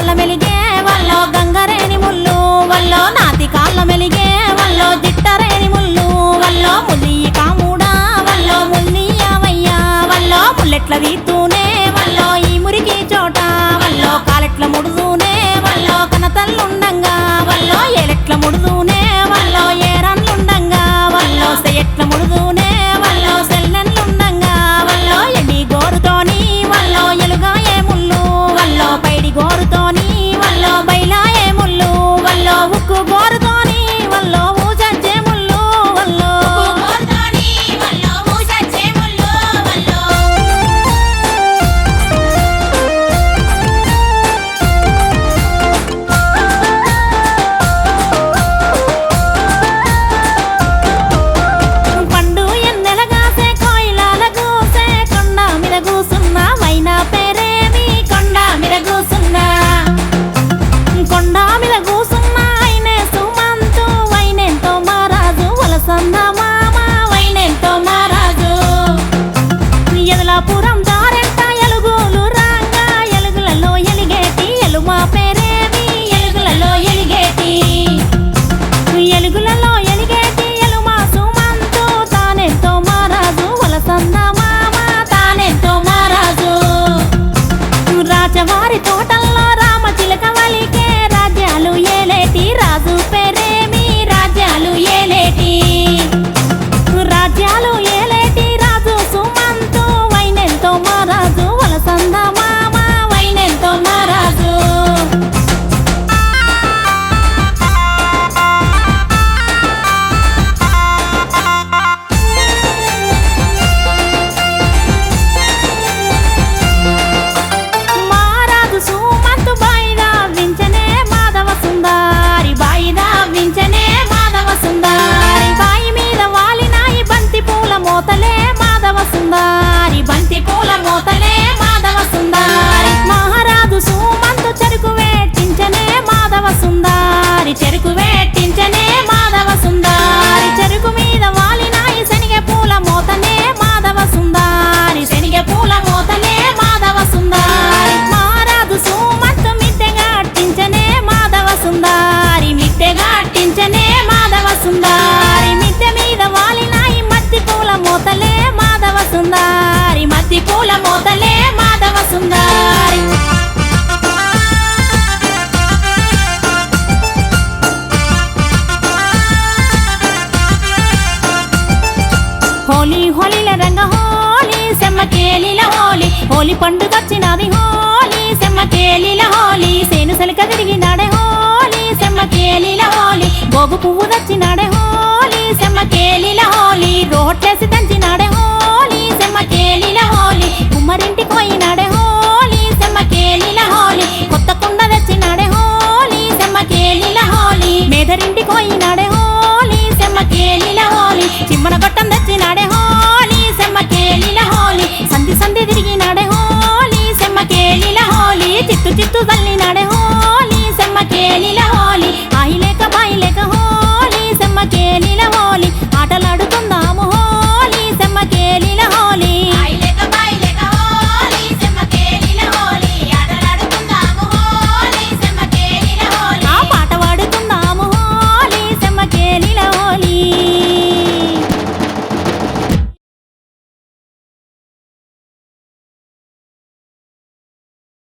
కాళ్ళ మెలిగే వల్లో గంగరేని ముళ్ళు వల్లో నాతి కాళ్ళ మెలిగే వల్లో జిట్టరేని ముళ్ళు వల్లో ముల్లి కాముడా వల్లో ముల్లియావయ్యా వల్లో ముల్లెట్ల వీతూనే వల్లో ఈ మురికి చోట వల్లో కాలెట్ల ముడుదూనే వల్లో కనతల్లుండంగా వల్లో ఏలెట్ల ముడుదూనే వల్లో ఏరన్లుండంగా వల్లో సెయెట్ల ముడుదూనే వల్లో సెల్లెన్లుండంగా వల్లో ఎండి గోరుతోని వల్లో ఎలుగాయే ముళ్ళు వల్లో పైడి గోరుతోని వల్లో బైలాయే ముళ్ళు వల్లో ఉక్కు గోరుతోని వల్లో ఊసచ్చే ముళ్ళు వల్లో పండు ఎన్నెలగాసే కోయిలాల గూసే కొండ మీద కూసున్న వైనా పేరేమి కొండ మీద కూసున్నా కొండ మీద కూసున్న అయినే సుమంతు వైనెంతో మారాజు వలసన్న మామ వైనెంతో మారాజు ఎదలాపురం దారెంట ఎలుగులు రాంగా ఎలుగులలో ఎలిగేటి ఎలుమా పేరేమి ఎలుగులలో ఎలిగేటి ఎలుగులలో ఎలిగేటి ఎలుమా సుమంతు తానెంతో మారాజు వలసన్న మామ తానెంతో మారాజు రాజవారి తోటల్లో రామచిలక వలికే రాజ్యాలు ఏలేటి రాజు పేరేమి రాజ్యాలు ఏలేటి రాజ్యాలు ఏలేటి రాజు సుమంతు వైనెంతో మారాజు వలసంద మామ వైనెంతో మారాజు మారాజు సుమంతు బాయిదా వించనే మాధవ సుందారి బాయిదా వించనే మాధవ సుందారి బాయి మీద వాలినాయి బంతి పూల మోతలే మాధవ సుందారి బంతి పూల మోతలే మాధవ సుందారి మహారాజు సుమంతు చెరుకు వేటించనే మాధవ సుందారి చెరుకు వేటించనే మాధవ సుందారి చెరుకు మీద వాలినాయి శనిగ పూల మోతనే మాధవ సుందారి శనిగ పూల మోతలే మాధవ సుందారి మహారాజు సుమంతు మిద్దెగా అట్టించనే మాధవ సుందారి మిద్దెగా అట్టించనే మాధవ సుందారి మిద్దె మీద వాలినాయి మత్తి పూల మోతలే మాధవ సుందారి మత్తి పూల మోతలే మాధవ సుందారి హోలీ హోలీల రంగ హోలీ సెమ్మకేలిల హోలీ హోలీ పండుగొచ్చినది హోలీ సెమ్మకేలిల హోలీ సేను సెలక తిరిగినాడే హోలీ సెమ్మకేలిల హోలీ గోగు పువ్వు దచ్చినాడే హోలీ సెమ్మకేలిల హోలీ రోట్లేసి దంచినాడే హోలీ సెమ్మకేలిల హోలీ కుమ్మరింటికి పోయినాడే హోలీ సెమ్మకేలిల హోలీ కొత్త కుండ తెచ్చినాడే హోలీ సెమ్మకేలిల హోలీ మేదరింటికి పోయినాడే హోలీ సెమ్మకేలిల హోలీ చిమ్మన గొట్టం తెచ్చినాడే హోలీ సెమ్మకేలిల హోలీ సంధి సంధి తిరిగినాడే హోలీ సెమ్మకేలిల హోలీ చిత్తు చిత్తు తల్లినాడే